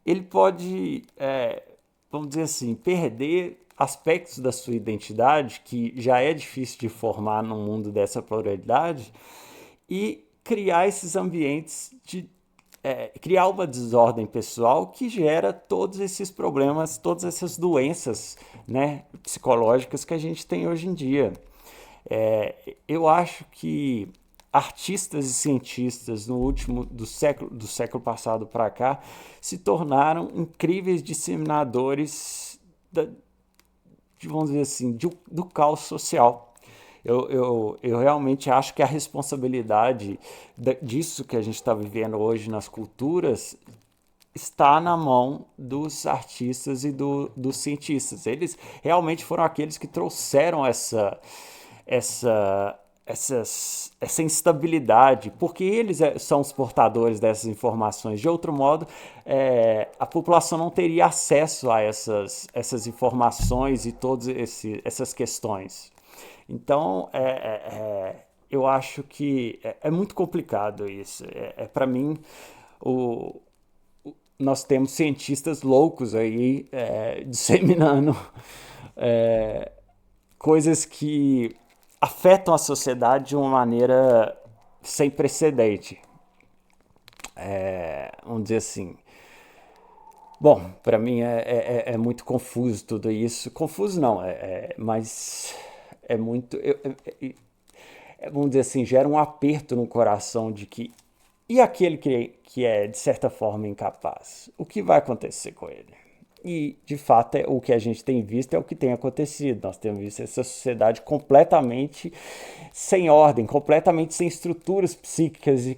ele pode, vamos dizer assim, perder aspectos da sua identidade, que já é difícil de formar num mundo dessa pluralidade, e criar esses ambientes de criar uma desordem pessoal que gera todos esses problemas, todas essas doenças, né, psicológicas que a gente tem hoje em dia. Eu acho que artistas e cientistas do século passado para cá se tornaram incríveis disseminadores vamos dizer assim, do caos social. Eu realmente acho que a responsabilidade disso que a gente está vivendo hoje nas culturas está na mão dos artistas e dos cientistas. Eles realmente foram aqueles que trouxeram essa, essa instabilidade, porque eles são os portadores dessas informações. De outro modo, a população não teria acesso a essas informações e todas essas questões. Então, eu acho que é muito complicado isso. Para mim, nós temos cientistas loucos aí disseminando coisas que afetam a sociedade de uma maneira sem precedente. Vamos dizer assim. Bom, para mim é muito confuso tudo isso. Confuso não, mas é muito. Vamos dizer assim, gera um aperto no coração de que. E aquele que é, de certa forma, incapaz? O que vai acontecer com ele? E, de fato, o que a gente tem visto é o que tem acontecido. Nós temos visto essa sociedade completamente sem ordem, completamente sem estruturas psíquicas e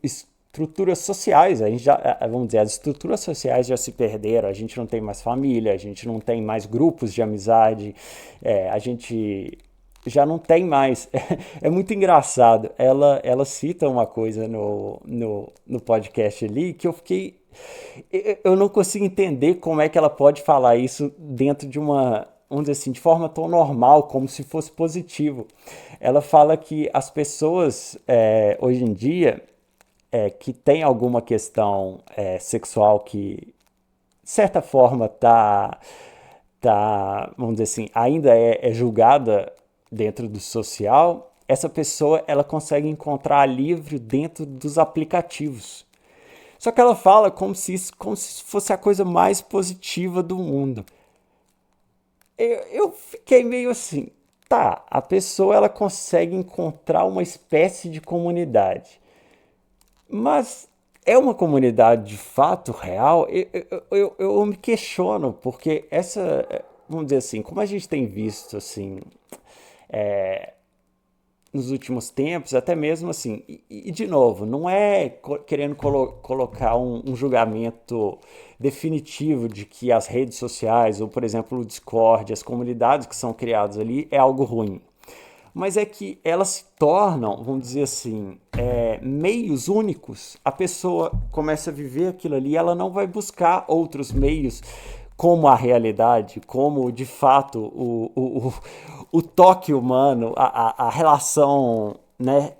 estruturas sociais. A gente já, vamos dizer, as estruturas sociais já se perderam, a gente não tem mais família, a gente não tem mais grupos de amizade, a gente já não tem mais. É muito engraçado. Ela cita uma coisa no podcast ali que eu fiquei. Eu não consigo entender como é que ela pode falar isso dentro de uma, vamos dizer assim, de forma tão normal, como se fosse positivo. Ela fala que as pessoas, hoje em dia, que tem alguma questão sexual que, de certa forma, vamos dizer assim, ainda é julgada dentro do social, essa pessoa ela consegue encontrar alívio dentro dos aplicativos. Só que ela fala como se fosse a coisa mais positiva do mundo. eu fiquei meio assim, tá, a pessoa ela consegue encontrar uma espécie de comunidade, mas é uma comunidade de fato real? Eu me questiono, porque essa, vamos dizer assim, como a gente tem visto assim, nos últimos tempos, até mesmo assim, de novo, não é querendo colocar um julgamento definitivo de que as redes sociais, ou por exemplo o Discord, as comunidades que são criadas ali, é algo ruim. Mas é que elas se tornam, vamos dizer assim, meios únicos. A pessoa começa a viver aquilo ali, ela não vai buscar outros meios como a realidade, como de fato o toque humano, a relação, né,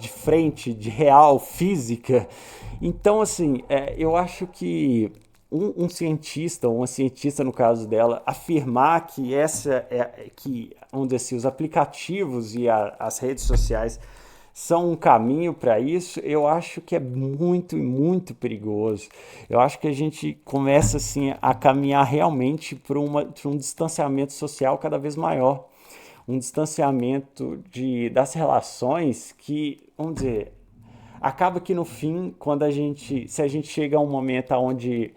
de frente, de real, física. Então, assim, eu acho que um cientista, ou uma cientista no caso dela, afirmar que que, vamos dizer assim, os aplicativos e as redes sociais são um caminho para isso, eu acho que é muito, muito perigoso. Eu acho que a gente começa assim a caminhar realmente para um distanciamento social cada vez maior, um distanciamento das relações que, vamos dizer, acaba que no fim, se a gente chega a um momento onde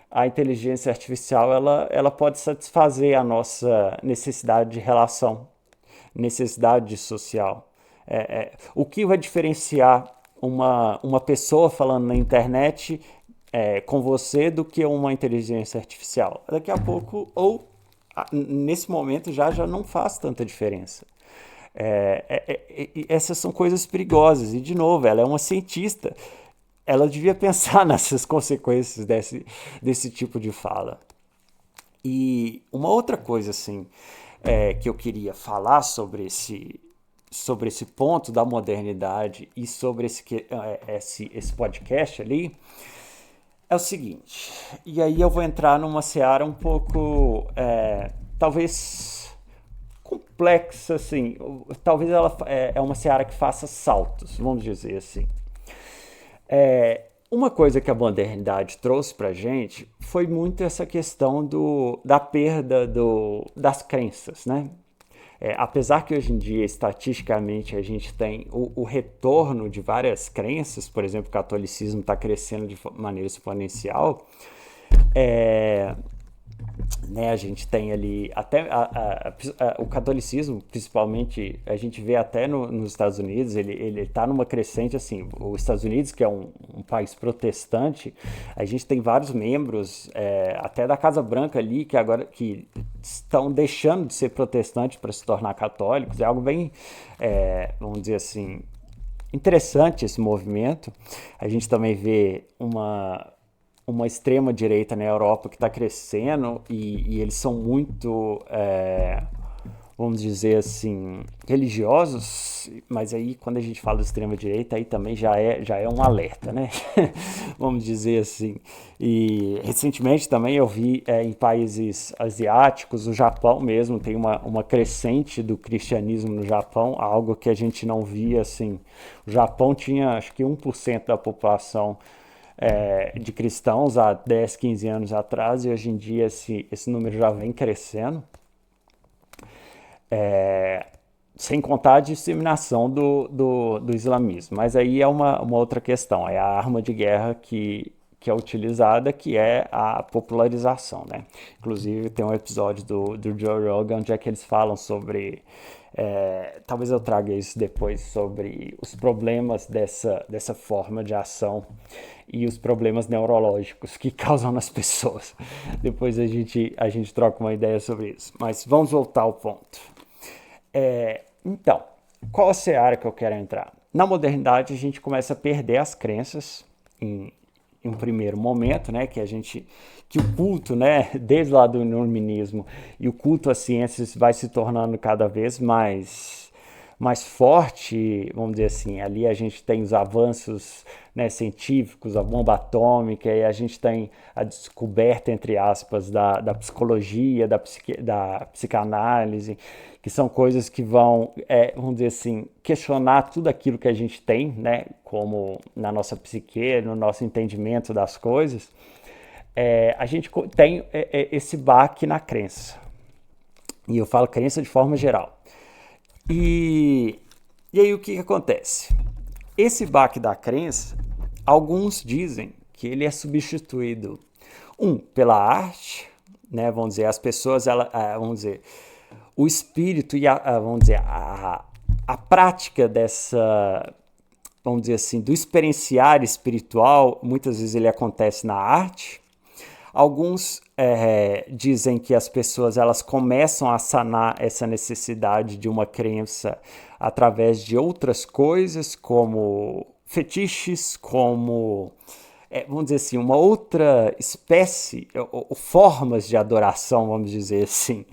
a inteligência artificial ela pode satisfazer a nossa necessidade de relação, necessidade social. O que vai diferenciar uma pessoa falando na internet com você do que uma inteligência artificial? Daqui a pouco, ou nesse momento já não faz tanta diferença. Essas são coisas perigosas. E, de novo, ela é uma cientista. Ela devia pensar nessas consequências desse tipo de fala. E uma outra coisa, assim, que eu queria falar sobre esse ponto da modernidade e sobre esse podcast ali, é o seguinte, e aí eu vou entrar numa seara um pouco, talvez complexa, assim, talvez ela é uma seara que faça saltos, vamos dizer assim. Uma coisa que a modernidade trouxe pra gente foi muito essa questão da perda das crenças, né? Apesar que hoje em dia, estatisticamente, a gente tem o retorno de várias crenças, por exemplo, o catolicismo está crescendo de maneira exponencial, é, né, a gente tem ali até o catolicismo, principalmente a gente vê até nos Estados Unidos, ele está numa crescente assim. Os Estados Unidos, que é um país protestante, a gente tem vários membros até da Casa Branca ali que agora que estão deixando de ser protestantes para se tornar católicos. É algo bem, vamos dizer assim, interessante esse movimento. A gente também vê uma extrema direita na Europa que está crescendo e eles são muito, vamos dizer assim, religiosos, mas aí quando a gente fala de extrema direita aí também já é um alerta, né? Vamos dizer assim. E recentemente também eu vi em países asiáticos, o Japão mesmo tem uma crescente do cristianismo no Japão, algo que a gente não via assim. O Japão tinha acho que 1% da população de cristãos há 10, 15 anos atrás, e hoje em dia esse número já vem crescendo, sem contar a disseminação do islamismo. Mas aí é uma outra questão, é a arma de guerra que é utilizada, que é a popularização, né? Inclusive tem um episódio do Joe Rogan onde é que eles falam sobre, talvez eu traga isso depois, sobre os problemas dessa forma de ação e os problemas neurológicos que causam nas pessoas. Depois a gente troca uma ideia sobre isso. Mas vamos voltar ao ponto. Então, qual a seara que eu quero entrar? Na modernidade a gente começa a perder as crenças em um primeiro momento, né, que o culto, né, desde lá do iluminismo, e o culto às ciências vai se tornando cada vez mais forte, vamos dizer assim. Ali a gente tem os avanços, né, científicos, a bomba atômica, e a gente tem a descoberta, entre aspas, da psicologia, da psicanálise, que são coisas que vão, vamos dizer assim, questionar tudo aquilo que a gente tem, né, como na nossa psique, no nosso entendimento das coisas. A gente tem esse baque na crença. E eu falo crença de forma geral. E aí o que acontece? Esse baque da crença, alguns dizem que ele é substituído, pela arte, né? Vamos dizer, as pessoas, vamos dizer, o espírito e vamos dizer, a prática dessa, vamos dizer assim, do experienciar espiritual, muitas vezes ele acontece na arte. Alguns dizem que as pessoas elas começam a sanar essa necessidade de uma crença através de outras coisas, como fetiches, como, vamos dizer assim, uma outra espécie, ou formas de adoração, vamos dizer assim.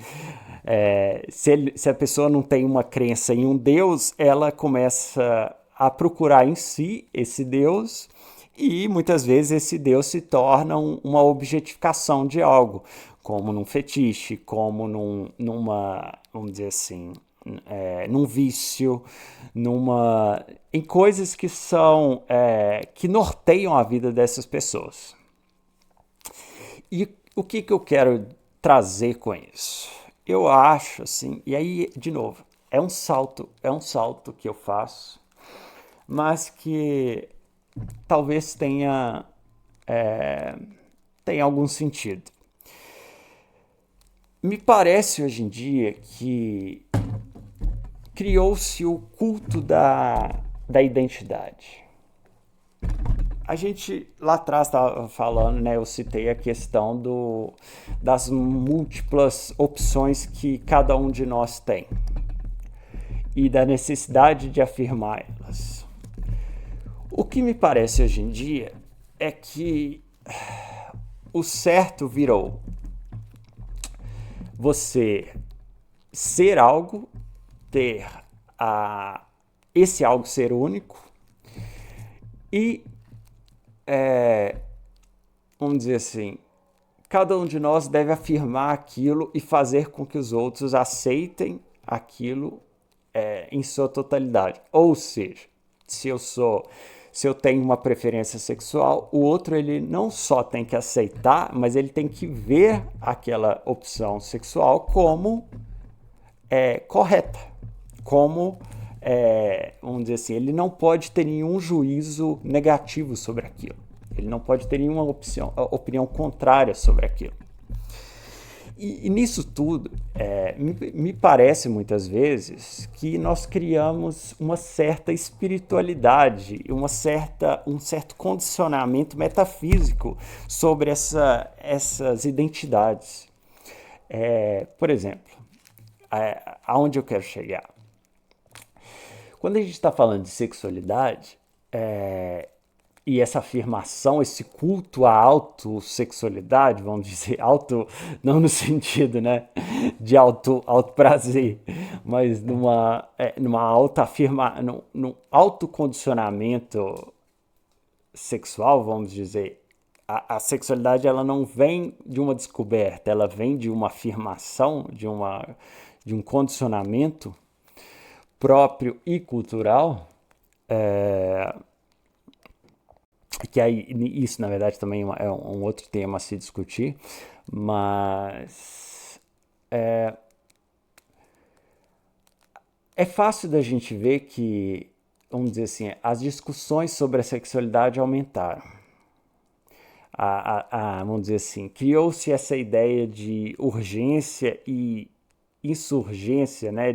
Se a pessoa não tem uma crença em um Deus, ela começa a procurar em si esse Deus, e muitas vezes esse Deus se torna uma objetificação de algo, como num fetiche, como numa, vamos dizer assim, num vício, em coisas que são, que norteiam a vida dessas pessoas. E o que eu quero trazer com isso? Eu acho assim, e aí, de novo, é um salto que eu faço, mas que talvez tenha algum sentido. Me parece hoje em dia que criou-se o culto da identidade. A gente lá atrás estava falando, né? Eu citei a questão das múltiplas opções que cada um de nós tem e da necessidade de afirmar elas. O que me parece hoje em dia é que o certo virou você ser algo, ter esse algo ser único e, vamos dizer assim, cada um de nós deve afirmar aquilo e fazer com que os outros aceitem aquilo em sua totalidade. Ou seja, se eu tenho uma preferência sexual, o outro ele não só tem que aceitar, mas ele tem que ver aquela opção sexual como correta, como, vamos dizer assim, ele não pode ter nenhum juízo negativo sobre aquilo, ele não pode ter nenhuma opinião contrária sobre aquilo. E nisso tudo, me parece muitas vezes que nós criamos uma certa espiritualidade, um certo condicionamento metafísico sobre essas identidades. Por exemplo, aonde eu quero chegar? Quando a gente está falando de sexualidade, e essa afirmação, esse culto à autossexualidade, vamos dizer, não no sentido, né, de auto prazer, mas numa num autocondicionamento sexual, vamos dizer. A sexualidade ela não vem de uma descoberta, ela vem de uma afirmação, de um condicionamento próprio e cultural, que aí isso na verdade também é um outro tema a se discutir, mas é fácil da gente ver que, vamos dizer assim, as discussões sobre a sexualidade aumentaram. Vamos dizer assim, criou-se essa ideia de urgência e insurgência, né,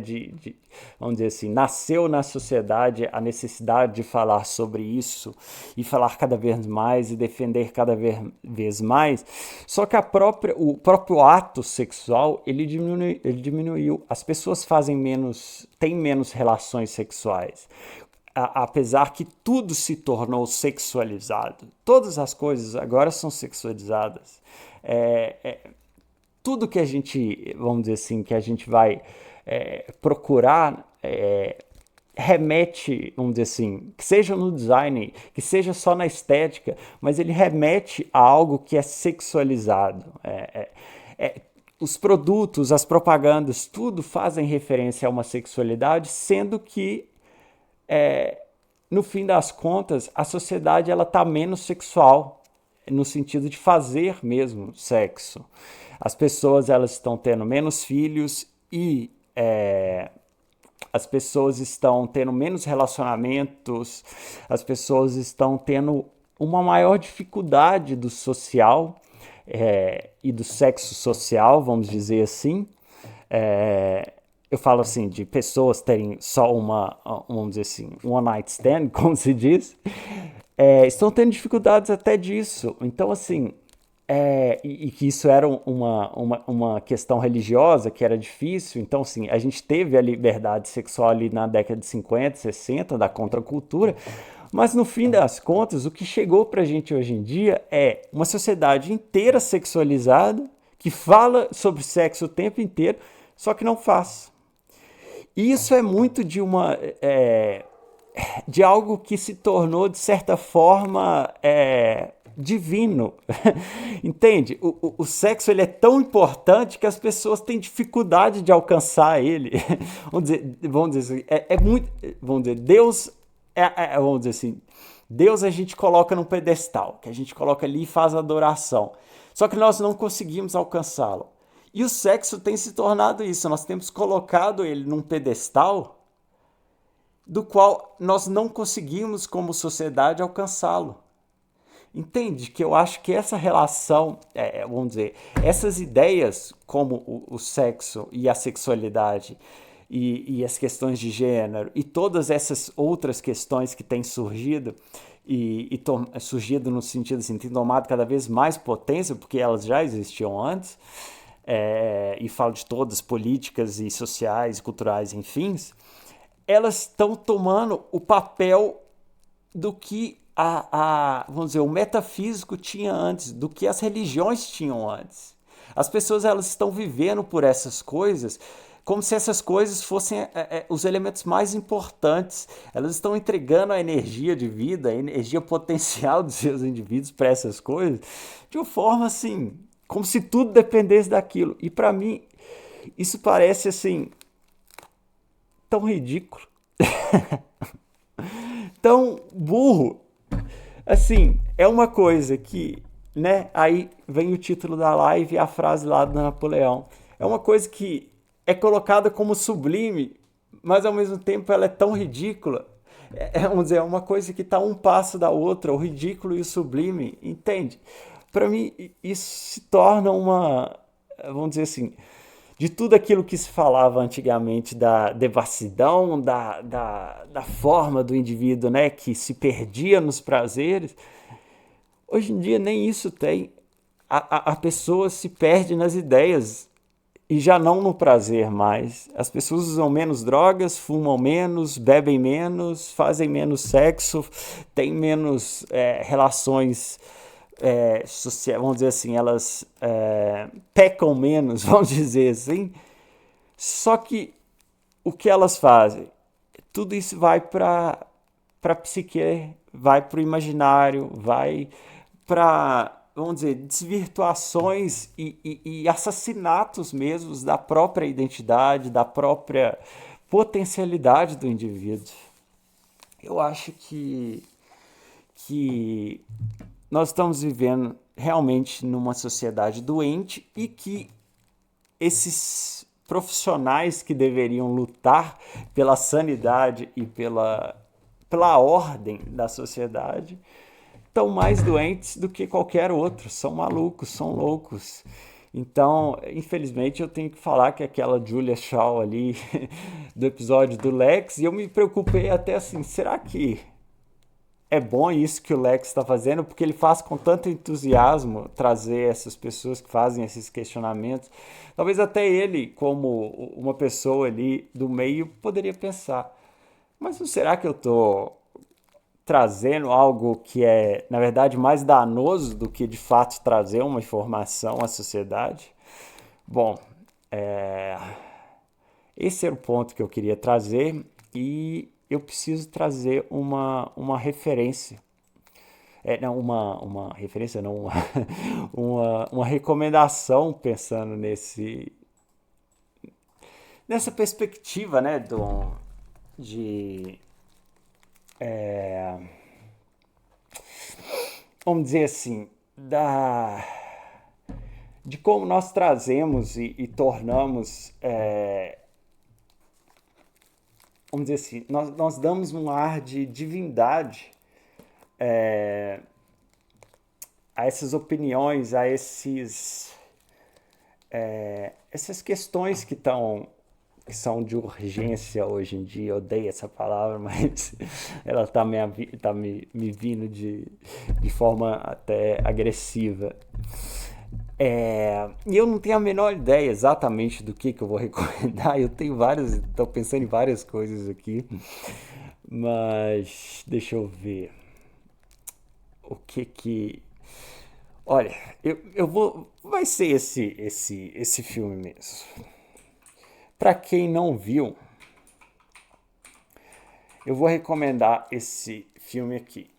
vamos dizer assim, nasceu na sociedade a necessidade de falar sobre isso e falar cada vez mais e defender cada vez mais, só que o próprio ato sexual, ele diminuiu, as pessoas têm menos relações sexuais, apesar que tudo se tornou sexualizado, todas as coisas agora são sexualizadas, tudo que a gente, vamos dizer assim, que a gente vai procurar remete, vamos dizer assim, que seja no design, que seja só na estética, mas ele remete a algo que é sexualizado. Os produtos, as propagandas, tudo fazem referência a uma sexualidade, sendo que, no fim das contas, a sociedade está menos sexual, no sentido de fazer mesmo sexo. As pessoas elas estão tendo menos filhos e as pessoas estão tendo menos relacionamentos, as pessoas estão tendo uma maior dificuldade do social e do sexo social, vamos dizer assim. Eu falo assim, de pessoas terem só vamos dizer assim, one night stand, como se diz, estão tendo dificuldades até disso. Então, assim, e que isso era uma questão religiosa, que era difícil. Então, assim, a gente teve a liberdade sexual ali na década de 50, 60, da contracultura, mas no fim das contas, o que chegou pra gente hoje em dia é uma sociedade inteira sexualizada, que fala sobre sexo o tempo inteiro, só que não faz. E isso é muito de algo que se tornou, de certa forma, divino. Entende? O sexo ele é tão importante que as pessoas têm dificuldade de alcançar ele. Vamos dizer assim, muito. Vamos dizer, Deus vamos dizer assim, Deus a gente coloca num pedestal, que a gente coloca ali e faz adoração. Só que nós não conseguimos alcançá-lo. E o sexo tem se tornado isso. Nós temos colocado ele num pedestal do qual nós não conseguimos, como sociedade, alcançá-lo. Entende? Que eu acho que essa relação, vamos dizer, essas ideias como o sexo e a sexualidade e as questões de gênero e todas essas outras questões que têm surgido surgido no sentido assim, tem tomado cada vez mais potência, porque elas já existiam antes, e falo de todas, políticas e sociais, culturais, enfim, elas estão tomando o papel do que vamos dizer, o metafísico tinha antes, do que as religiões tinham antes. As pessoas elas estão vivendo por essas coisas como se essas coisas fossem os elementos mais importantes. Elas estão entregando a energia de vida, a energia potencial dos seus indivíduos para essas coisas, de uma forma assim, como se tudo dependesse daquilo. E para mim, isso parece assim, tão ridículo, tão burro. Assim, é uma coisa que, né? Aí vem o título da live e a frase lá do Napoleão. É uma coisa que é colocada como sublime, mas ao mesmo tempo ela é tão ridícula. Vamos dizer, é uma coisa que está um passo da outra, o ridículo e o sublime, entende? Para mim, isso se torna vamos dizer assim, de tudo aquilo que se falava antigamente da devassidão, da forma do indivíduo, né, que se perdia nos prazeres, hoje em dia nem isso tem. A pessoa se perde nas ideias e já não no prazer mais. As pessoas usam menos drogas, fumam menos, bebem menos, fazem menos sexo, têm menos relações vamos dizer assim, elas pecam menos, vamos dizer assim. Só que o que elas fazem? Tudo isso vai para a psique, vai para o imaginário, vai para, vamos dizer, desvirtuações e assassinatos mesmos da própria identidade, da própria potencialidade do indivíduo. Eu acho que nós estamos vivendo realmente numa sociedade doente e que esses profissionais que deveriam lutar pela sanidade e pela ordem da sociedade estão mais doentes do que qualquer outro, são malucos, são loucos. Então, infelizmente, eu tenho que falar que aquela Julia Shaw ali do episódio do Lex, e eu me preocupei até assim, será que é bom isso que o Lex está fazendo? Porque ele faz com tanto entusiasmo trazer essas pessoas que fazem esses questionamentos. Talvez até ele, como uma pessoa ali do meio, poderia pensar, mas não será que eu estou trazendo algo que é, na verdade, mais danoso do que de fato trazer uma informação à sociedade? Bom, esse era o ponto que eu queria trazer e eu preciso trazer uma referência. Não, uma referência, não, uma recomendação pensando nessa perspectiva, né, de vamos dizer assim, de como nós trazemos e tornamos, vamos dizer assim, nós damos um ar de divindade a essas opiniões, a essas questões que são de urgência hoje em dia. Eu odeio essa palavra, mas ela está me vindo de forma até agressiva. E eu não tenho a menor ideia exatamente do que eu vou recomendar. Eu tenho estou pensando em várias coisas aqui, mas deixa eu ver o que. Olha, vai ser esse filme mesmo. Para quem não viu, eu vou recomendar esse filme aqui.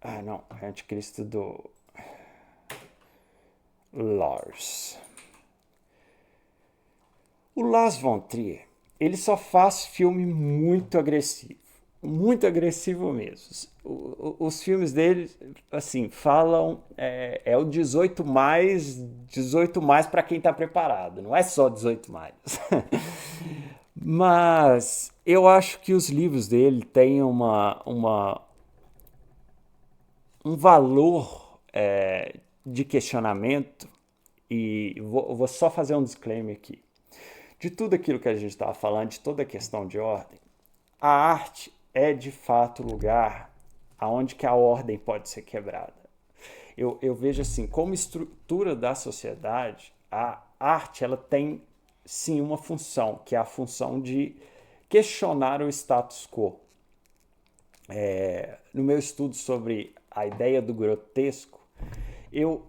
Ah, não, é Anticristo do Lars. O Lars von Trier, ele só faz filme muito agressivo mesmo. Os filmes dele, assim, falam, o 18 mais para quem tá preparado, não é só 18 mais. Mas eu acho que os livros dele têm um valor de questionamento, e vou só fazer um disclaimer aqui. De tudo aquilo que a gente estava falando, de toda a questão de ordem, a arte é de fato o lugar aonde que a ordem pode ser quebrada. Eu vejo assim, como estrutura da sociedade, a arte ela tem sim uma função, que é a função de questionar o status quo. No meu estudo sobre a ideia do grotesco, eu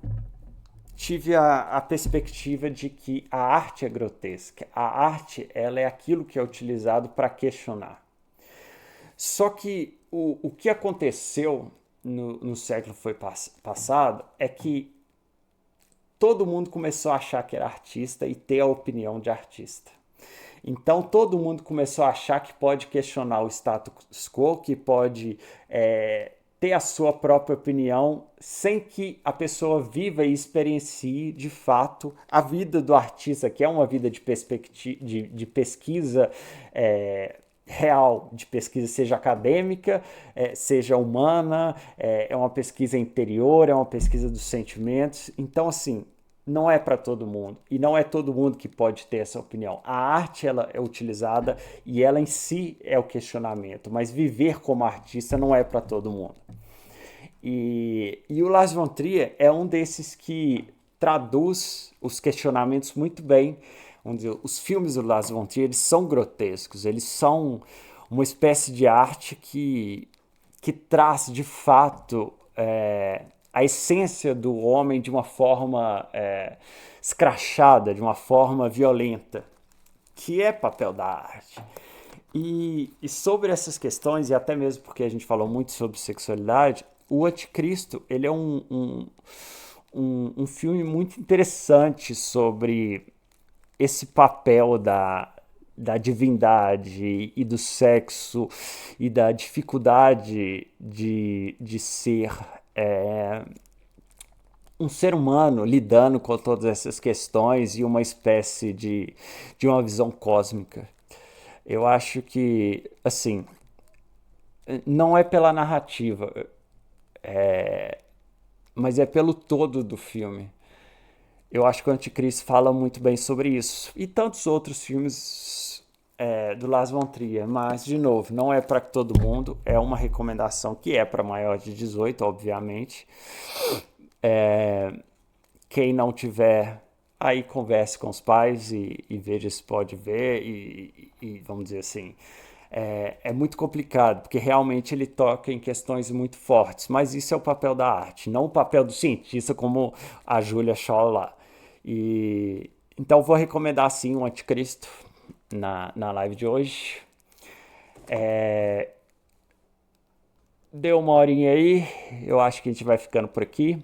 tive a perspectiva de que a arte é grotesca. A arte ela é aquilo que é utilizado para questionar. Só que o que aconteceu no século passado é que todo mundo começou a achar que era artista e ter a opinião de artista. Então todo mundo começou a achar que pode questionar o status quo, que pode ter a sua própria opinião sem que a pessoa viva e experiencie de fato a vida do artista, que é uma vida de pesquisa real, de pesquisa seja acadêmica, seja humana, é uma pesquisa interior, é uma pesquisa dos sentimentos. Então, assim, não é para todo mundo, e não é todo mundo que pode ter essa opinião. A arte ela é utilizada e ela em si é o questionamento, mas viver como artista não é para todo mundo. E o Lars von Trier é um desses que traduz os questionamentos muito bem. Vamos dizer, os filmes do Lars von Trier eles são grotescos, eles são uma espécie de arte que traz de fato a essência do homem de uma forma escrachada, de uma forma violenta, que é papel da arte. E sobre essas questões, e até mesmo porque a gente falou muito sobre sexualidade, o Anticristo ele é um filme muito interessante sobre esse papel da divindade e do sexo e da dificuldade de ser um ser humano lidando com todas essas questões e uma espécie de uma visão cósmica. Eu acho que, assim, não é pela narrativa, mas é pelo todo do filme. Eu acho que o Anticristo fala muito bem sobre isso. E tantos outros filmes do Lars von Trier. Mas, de novo, não é para todo mundo. É uma recomendação que é para maior de 18, obviamente. Quem não tiver, aí converse com os pais e veja se pode ver. E vamos dizer assim, é muito complicado, porque realmente ele toca em questões muito fortes. Mas isso é o papel da arte, não o papel do cientista, como a Julia Shaw lá. Então vou recomendar sim o Anticristo na live de hoje. Deu uma horinha aí, eu acho que a gente vai ficando por aqui.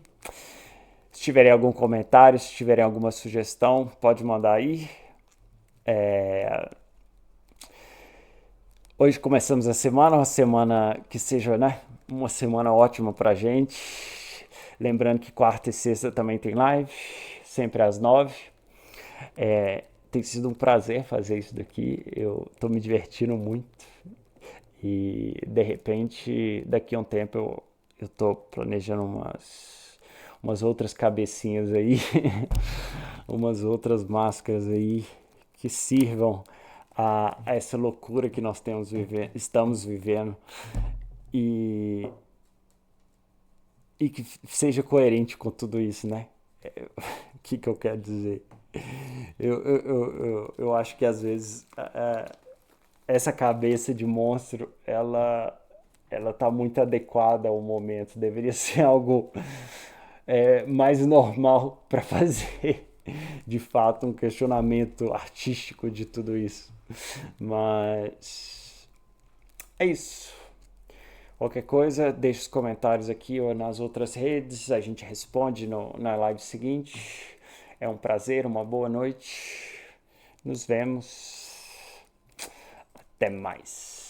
Se tiverem algum comentário, se tiverem alguma sugestão, pode mandar aí. Hoje começamos a semana, uma semana que seja, né, uma semana ótima pra gente. Lembrando que quarta e sexta também tem live. sempre às 9. Tem sido um prazer fazer isso daqui. Eu tô me divertindo muito. E de repente, daqui a um tempo, eu tô planejando umas outras cabecinhas aí, umas outras máscaras aí que sirvam a essa loucura que nós estamos vivendo e, e que seja coerente com tudo isso, né? O que eu quero dizer? Eu acho que às vezes essa cabeça de monstro, ela tá muito adequada ao momento. Deveria ser algo mais normal para fazer, de fato, um questionamento artístico de tudo isso. Mas é isso. Qualquer coisa, deixe os comentários aqui ou nas outras redes. A gente responde na live seguinte. É um prazer, uma boa noite. Nos vemos. Até mais.